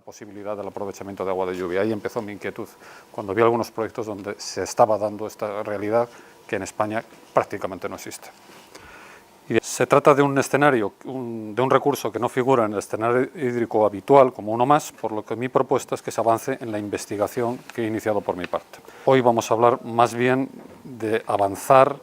posibilidad del aprovechamiento de agua de lluvia. Ahí empezó mi inquietud, cuando vi algunos proyectos donde se estaba dando esta realidad que en España prácticamente no existe. Y se trata de un escenario, de un recurso que no figura en el escenario hídrico habitual como uno más, por lo que mi propuesta es que se avance en la investigación que he iniciado por mi parte. Hoy vamos a hablar más bien de avanzar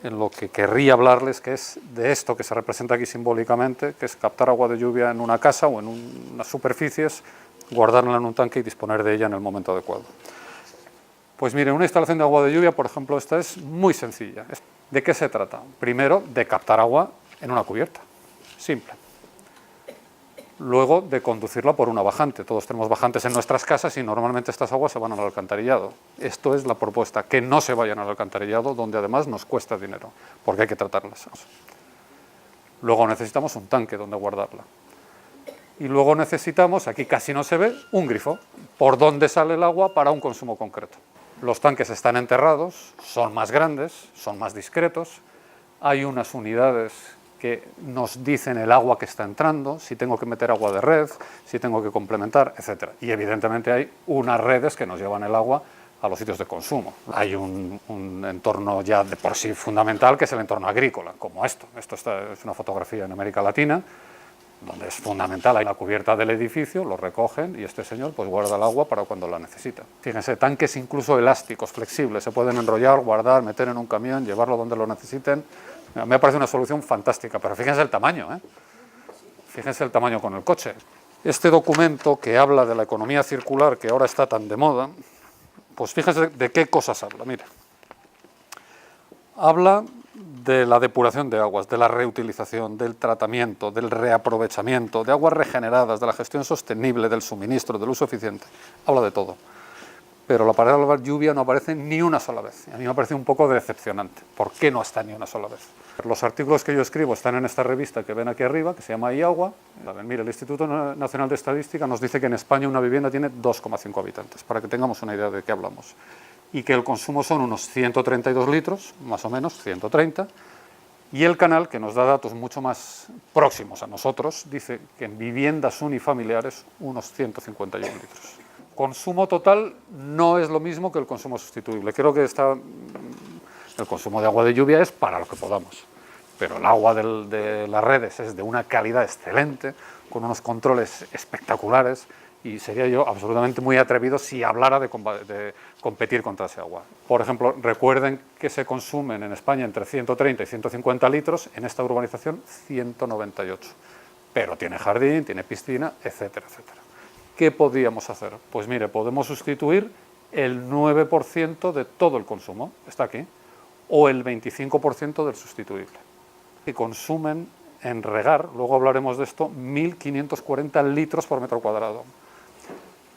en lo que querría hablarles, que es de esto que se representa aquí simbólicamente, que es captar agua de lluvia en una casa o en unas superficies, guardarla en un tanque y disponer de ella en el momento adecuado. Pues miren, una instalación de agua de lluvia, por ejemplo, esta es muy sencilla. ¿De qué se trata? Primero, de captar agua en una cubierta, simple. Luego, de conducirla por una bajante. Todos tenemos bajantes en nuestras casas y normalmente estas aguas se van al alcantarillado. Esto es la propuesta, que no se vayan al alcantarillado, donde además nos cuesta dinero, porque hay que tratarlas. Luego necesitamos un tanque donde guardarla. Y luego necesitamos, aquí casi no se ve, un grifo, por donde sale el agua para un consumo concreto. Los tanques están enterrados, son más grandes, son más discretos, hay unas unidades que nos dicen el agua que está entrando, si tengo que meter agua de red, si tengo que complementar, etc. Y evidentemente hay unas redes que nos llevan el agua a los sitios de consumo. Hay un entorno ya de por sí fundamental, que es el entorno agrícola, como esto. Esto es una fotografía en América Latina, donde es fundamental, hay la cubierta del edificio, lo recogen y este señor pues guarda el agua para cuando la necesita. Fíjense, tanques incluso elásticos, flexibles, se pueden enrollar, guardar, meter en un camión, llevarlo donde lo necesiten. Me parece una solución fantástica, pero fíjense el tamaño, Fíjense el tamaño con el coche. Este documento que habla de la economía circular, que ahora está tan de moda, pues fíjense de qué cosas habla, mire. Habla de la depuración de aguas, de la reutilización, del tratamiento, del reaprovechamiento, de aguas regeneradas, de la gestión sostenible, del suministro, del uso eficiente. Habla de todo. Pero la palabra lluvia no aparece ni una sola vez. Y a mí me parece un poco decepcionante. ¿Por qué no está ni una sola vez? Los artículos que yo escribo están en esta revista que ven aquí arriba, que se llama iAgua. Mire, el Instituto Nacional de Estadística nos dice que en España una vivienda tiene 2,5 habitantes, para que tengamos una idea de qué hablamos. Y que el consumo son unos 132 litros, más o menos, 130, y el canal, que nos da datos mucho más próximos a nosotros, dice que en viviendas unifamiliares unos 151 litros. Consumo total no es lo mismo que el consumo sustituible. Creo que el consumo de agua de lluvia es para lo que podamos, pero el agua de las redes es de una calidad excelente, con unos controles espectaculares, y sería yo absolutamente muy atrevido si hablara de competir contra ese agua. Por ejemplo, recuerden que se consumen en España entre 130 y 150 litros, en esta urbanización 198. Pero tiene jardín, tiene piscina, etcétera, etcétera. ¿Qué podríamos hacer? Pues mire, podemos sustituir el 9% de todo el consumo, está aquí, o el 25% del sustituible. Que consumen en regar, luego hablaremos de esto, 1.540 litros por metro cuadrado.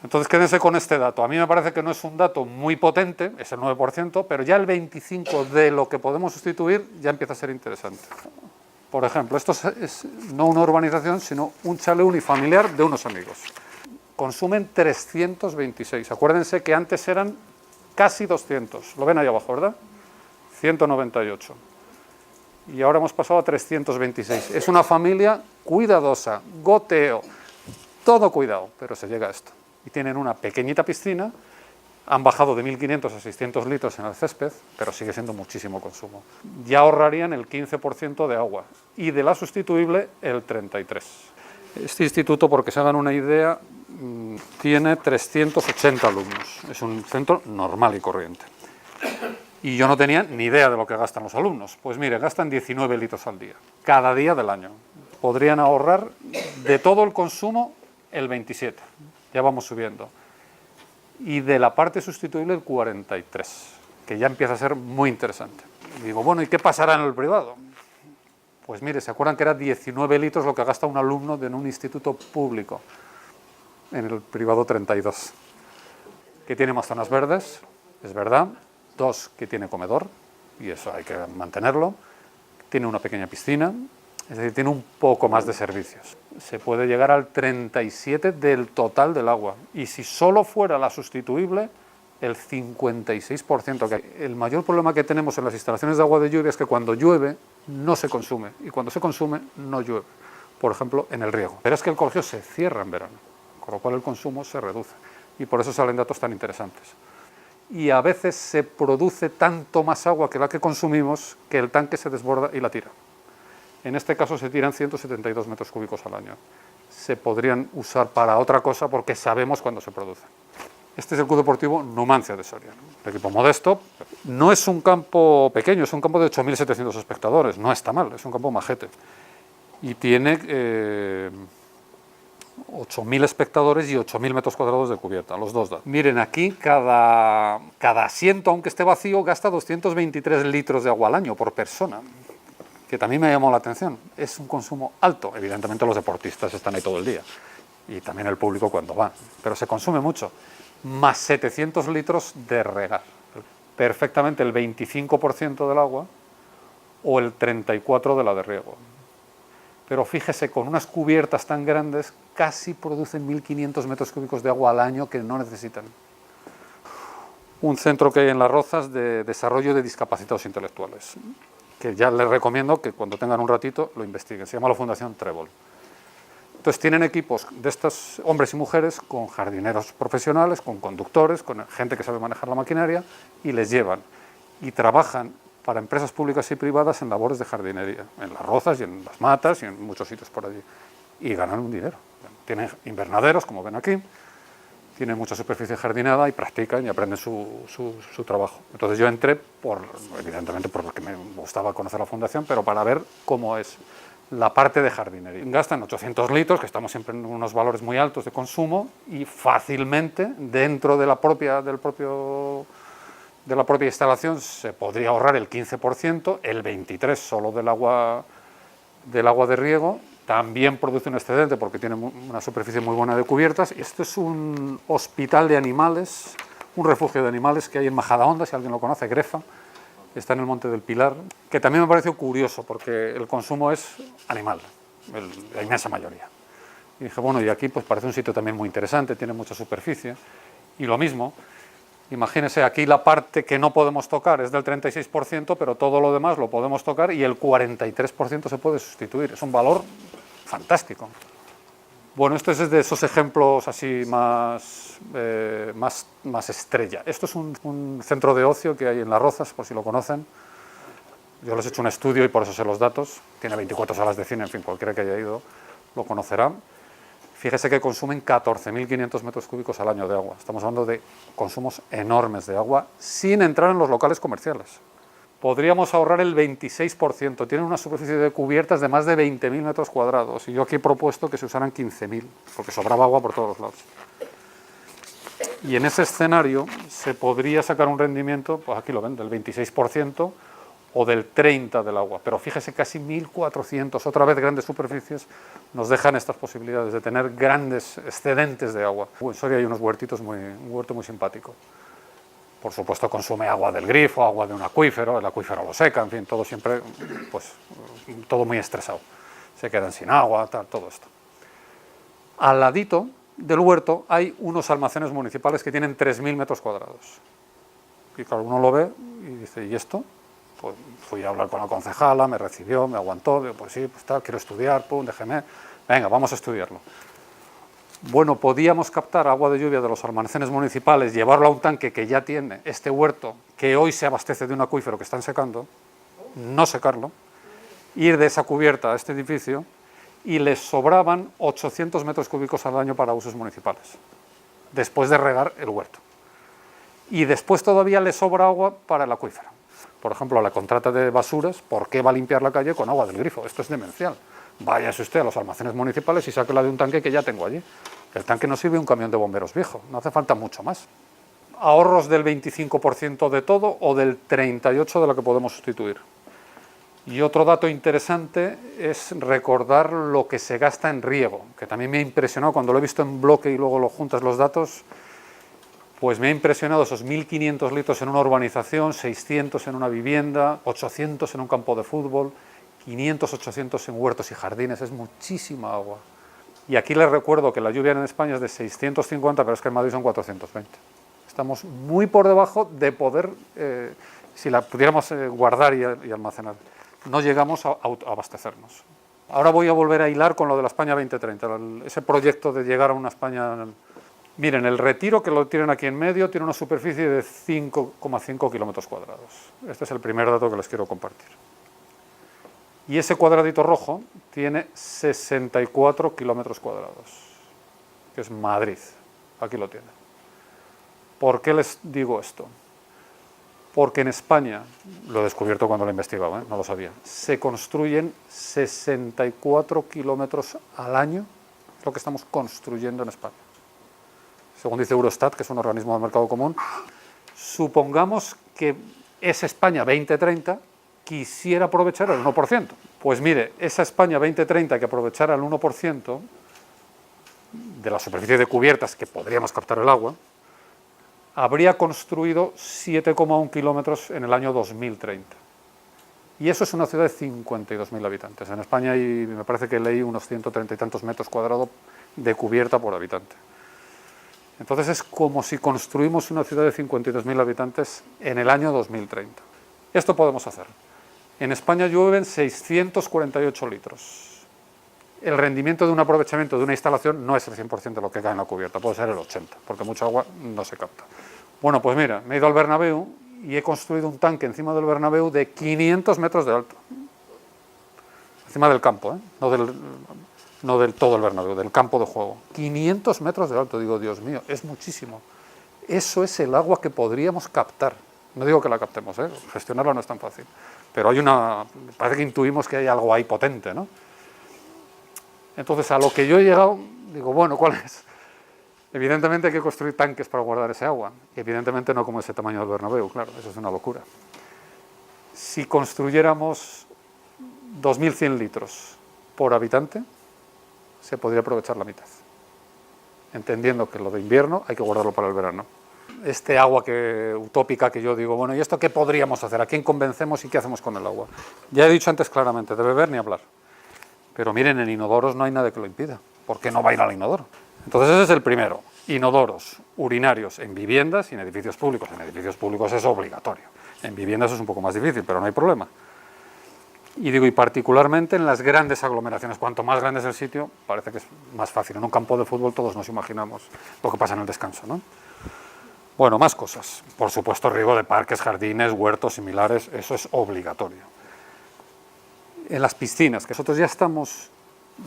Entonces quédense con este dato. A mí me parece que no es un dato muy potente, es el 9%, pero ya el 25% de lo que podemos sustituir ya empieza a ser interesante. Por ejemplo, esto es no una urbanización, sino un chalet unifamiliar de unos amigos. Consumen 326. Acuérdense que antes eran casi 200. Lo ven ahí abajo, ¿verdad? 198. Y ahora hemos pasado a 326. Es una familia cuidadosa, goteo, todo cuidado, pero se llega a esto. Y tienen una pequeñita piscina, han bajado de 1.500 a 600 litros en el césped, pero sigue siendo muchísimo consumo. Ya ahorrarían el 15% de agua y de la sustituible el 33%. Este instituto, porque se hagan una idea, tiene 380 alumnos. Es un centro normal y corriente. Y yo no tenía ni idea de lo que gastan los alumnos. Pues mire, gastan 19 litros al día, cada día del año. Podrían ahorrar de todo el consumo el 27%. Ya vamos subiendo. Y de la parte sustituible el 43%, que ya empieza a ser muy interesante. Y digo, bueno, ¿y qué pasará en el privado? Pues mire, ¿se acuerdan que era 19 litros lo que gasta un alumno en un instituto público? En el privado 32. Que tiene más zonas verdes, es verdad. 2, que tiene comedor, y eso hay que mantenerlo. Tiene una pequeña piscina, es decir, tiene un poco más de servicios. Se puede llegar al 37% del total del agua. Y si solo fuera la sustituible, el 56%. Que el mayor problema que tenemos en las instalaciones de agua de lluvia es que cuando llueve no se consume, y cuando se consume no llueve. Por ejemplo, en el riego. Pero es que el colegio se cierra en verano. El con lo cual el consumo se reduce. Y por eso salen datos tan interesantes. Y a veces se produce tanto más agua que la que consumimos que el tanque se desborda y la tira. En este caso se tiran 172 metros cúbicos al año. Se podrían usar para otra cosa porque sabemos cuándo se produce. Este es el Club Deportivo Numancia de Soria. Un equipo modesto. No es un campo pequeño, es un campo de 8.700 espectadores. No está mal, es un campo majete. Y tiene 8.000 espectadores y 8.000 metros cuadrados de cubierta, los dos datos. Miren, aquí cada asiento, aunque esté vacío, gasta 223 litros de agua al año por persona, que también me llamó la atención. Es un consumo alto. Evidentemente los deportistas están ahí todo el día y también el público cuando va, pero se consume mucho. Más 700 litros de regar. Perfectamente el 25% del agua o el 34% de la de riego. Pero fíjese, con unas cubiertas tan grandes, casi producen 1.500 metros cúbicos de agua al año que no necesitan. Un centro que hay en Las Rozas de desarrollo de discapacitados intelectuales, que ya les recomiendo que cuando tengan un ratito lo investiguen. Se llama la Fundación Trébol. Entonces tienen equipos de estos hombres y mujeres con jardineros profesionales, con conductores, con gente que sabe manejar la maquinaria y les llevan y trabajan para empresas públicas y privadas en labores de jardinería, en Las Rozas y en Las Matas y en muchos sitios por allí. Y ganan un dinero. Tienen invernaderos, como ven aquí, tienen mucha superficie jardinada y practican y aprenden su trabajo. Entonces yo entré, evidentemente porque me gustaba conocer la fundación, pero para ver cómo es la parte de jardinería. Gastan 800 litros, que estamos siempre en unos valores muy altos de consumo, y fácilmente dentro de la propia instalación se podría ahorrar el 15%, el 23% solo del agua de riego. También produce un excedente porque tiene una superficie muy buena de cubiertas. Esto es un hospital de animales, un refugio de animales que hay en Majadahonda, si alguien lo conoce, Grefa. Está en el Monte del Pilar, que también me pareció curioso porque el consumo es animal, la inmensa mayoría. Y dije, bueno, y aquí pues parece un sitio también muy interesante, tiene mucha superficie. Y lo mismo, imagínense, aquí la parte que no podemos tocar es del 36%, pero todo lo demás lo podemos tocar y el 43% se puede sustituir. Es un valor fantástico. Bueno, este es de esos ejemplos así más estrella. Esto es un centro de ocio que hay en Las Rozas, por si lo conocen. Yo les he hecho un estudio y por eso sé los datos. Tiene 24 salas de cine, en fin, cualquiera que haya ido lo conocerá. Fíjese que consumen 14.500 metros cúbicos al año de agua. Estamos hablando de consumos enormes de agua sin entrar en los locales comerciales. Podríamos ahorrar el 26%. Tienen una superficie de cubiertas de más de 20.000 metros cuadrados. Y yo aquí he propuesto que se usaran 15.000, porque sobraba agua por todos los lados. Y en ese escenario se podría sacar un rendimiento, pues aquí lo ven, del 26% o del 30% del agua. Pero fíjese, casi 1.400, otra vez grandes superficies, nos dejan estas posibilidades de tener grandes excedentes de agua. En Soria hay unos huertitos, un huerto muy simpático. Por supuesto consume agua del grifo, agua de un acuífero, el acuífero lo seca, en fin, todo siempre, pues, todo muy estresado. Se quedan sin agua, todo esto. Al ladito del huerto hay unos almacenes municipales que tienen 3.000 metros cuadrados. Y claro, uno lo ve y dice, ¿y esto? Pues fui a hablar con la concejala, me recibió, me aguantó, digo, pues sí, pues tal, quiero estudiar, pum, déjeme, venga, vamos a estudiarlo. Bueno, podíamos captar agua de lluvia de los almacenes municipales, llevarlo a un tanque que ya tiene este huerto, que hoy se abastece de un acuífero que están secando, no secarlo, ir de esa cubierta a este edificio, y les sobraban 800 metros cúbicos al año para usos municipales, después de regar el huerto. Y después todavía les sobra agua para el acuífero. Por ejemplo, la contrata de basuras, ¿por qué va a limpiar la calle con agua del grifo? Esto es demencial. Váyase usted a los almacenes municipales y sáquela de un tanque que ya tengo allí. El tanque no sirve un camión de bomberos viejo, no hace falta mucho más. Ahorros del 25% de todo o del 38% de lo que podemos sustituir. Y otro dato interesante es recordar lo que se gasta en riego, que también me ha impresionado cuando lo he visto en bloque y luego lo juntas los datos, pues me ha impresionado esos 1.500 litros en una urbanización, 600 en una vivienda, 800 en un campo de fútbol, 500, 800 en huertos y jardines, es muchísima agua. Y aquí les recuerdo que la lluvia en España es de 650, pero es que en Madrid son 420. Estamos muy por debajo de poder, si la pudiéramos guardar y almacenar. No llegamos a abastecernos. Ahora voy a volver a hilar con lo de la España 2030, ese proyecto de llegar a una España... Miren, el Retiro, que lo tienen aquí en medio, tiene una superficie de 5,5 kilómetros cuadrados. Este es el primer dato que les quiero compartir. Y ese cuadradito rojo tiene 64 kilómetros cuadrados, que es Madrid. Aquí lo tienen. ¿Por qué les digo esto? Porque en España, lo he descubierto cuando lo he investigado, no lo sabía, se construyen 64 kilómetros al año, lo que estamos construyendo en España. Según dice Eurostat, que es un organismo del mercado común, supongamos que esa España 2030 quisiera aprovechar el 1%. Pues mire, esa España 2030 que aprovechara el 1% de la superficie de cubiertas que podríamos captar el agua, habría construido 7,1 kilómetros en el año 2030. Y eso es una ciudad de 52.000 habitantes. En España hay, me parece que leí, unos 130 y tantos metros cuadrados de cubierta por habitante. Entonces es como si construimos una ciudad de 52.000 habitantes en el año 2030. Esto podemos hacer. En España llueven 648 litros. El rendimiento de un aprovechamiento de una instalación no es el 100% de lo que cae en la cubierta, puede ser el 80%, porque mucha agua no se capta. Bueno, pues mira, me he ido al Bernabéu y he construido un tanque encima del Bernabéu de 500 metros de alto. Encima del campo, no del todo el Bernabéu, del campo de juego. 500 metros de alto, digo, Dios mío, es muchísimo. Eso es el agua que podríamos captar. No digo que la captemos, gestionarla no es tan fácil. Pero parece que intuimos que hay algo ahí potente, ¿no? Entonces, a lo que yo he llegado, digo, bueno, ¿cuál es? Evidentemente hay que construir tanques para guardar ese agua. Y evidentemente no como ese tamaño del Bernabéu, claro, eso es una locura. Si construyéramos 2.100 litros por habitante, se podría aprovechar la mitad. Entendiendo que lo de invierno hay que guardarlo para el verano. Este agua utópica que yo digo, bueno, ¿y esto qué podríamos hacer? ¿A quién convencemos y qué hacemos con el agua? Ya he dicho antes claramente, de beber ni hablar. Pero miren, en inodoros no hay nada que lo impida. ¿Por qué no va a ir al inodoro? Entonces ese es el primero. Inodoros, urinarios en viviendas y en edificios públicos. En edificios públicos es obligatorio. En viviendas es un poco más difícil, pero no hay problema. Y digo, y particularmente en las grandes aglomeraciones. Cuanto más grande es el sitio, parece que es más fácil. En un campo de fútbol todos nos imaginamos lo que pasa en el descanso, ¿no? Bueno, más cosas. Por supuesto, riego de parques, jardines, huertos similares, eso es obligatorio. En las piscinas, que nosotros ya estamos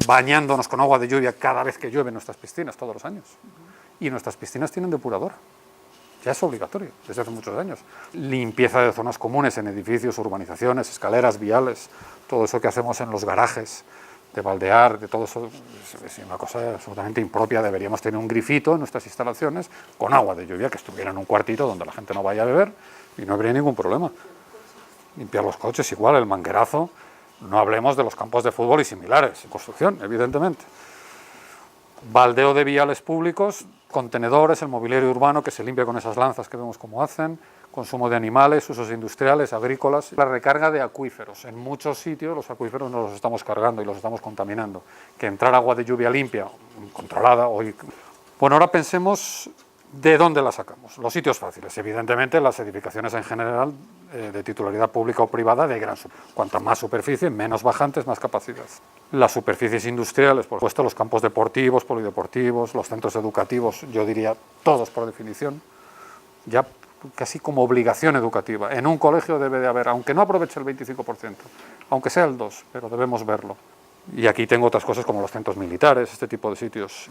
bañándonos con agua de lluvia cada vez que llueve en nuestras piscinas, todos los años. Y nuestras piscinas tienen depuradora. Ya es obligatorio, desde hace muchos años. Limpieza de zonas comunes en edificios, urbanizaciones, escaleras, viales, todo eso que hacemos en los garajes, de baldear, de todo eso, es una cosa absolutamente impropia. Deberíamos tener un grifito en nuestras instalaciones con agua de lluvia que estuviera en un cuartito donde la gente no vaya a beber y no habría ningún problema. Limpiar los coches igual, el manguerazo. No hablemos de los campos de fútbol y similares, en construcción, evidentemente. Baldeo de viales públicos, contenedores, el mobiliario urbano que se limpia con esas lanzas que vemos cómo hacen, consumo de animales, usos industriales, agrícolas, la recarga de acuíferos. En muchos sitios los acuíferos nos los estamos cargando y los estamos contaminando. Que entrar agua de lluvia limpia, controlada, Bueno, ahora pensemos de dónde la sacamos. Los sitios fáciles, evidentemente las edificaciones en general de titularidad pública o privada de gran superficie. Cuanta más superficie, menos bajantes, más capacidad. Las superficies industriales, por supuesto, los campos deportivos, polideportivos, los centros educativos, yo diría todos por definición, ya casi como obligación educativa. En un colegio debe de haber, aunque no aproveche el 25%, aunque sea el 2%, pero debemos verlo. Y aquí tengo otras cosas como los centros militares, este tipo de sitios.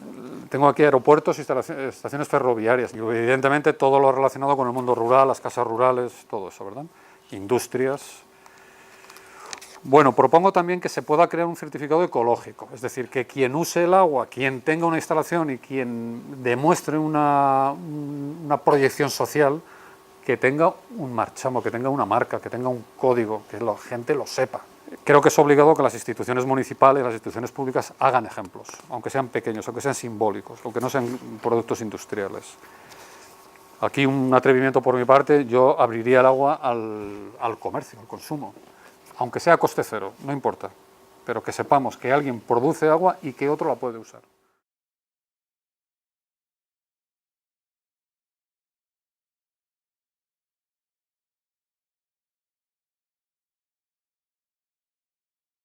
Tengo aquí aeropuertos y estaciones ferroviarias. Y evidentemente todo lo relacionado con el mundo rural, las casas rurales, todo eso, ¿verdad? Industrias. Bueno, propongo también que se pueda crear un certificado ecológico. Es decir, que quien use el agua, quien tenga una instalación y quien demuestre una proyección social, que tenga un marchamo, que tenga una marca, que tenga un código, que la gente lo sepa. Creo que es obligado que las instituciones municipales, las instituciones públicas hagan ejemplos, aunque sean pequeños, aunque sean simbólicos, aunque no sean productos industriales. Aquí un atrevimiento por mi parte, yo abriría el agua al comercio, al consumo, aunque sea a coste cero, no importa, pero que sepamos que alguien produce agua y que otro la puede usar.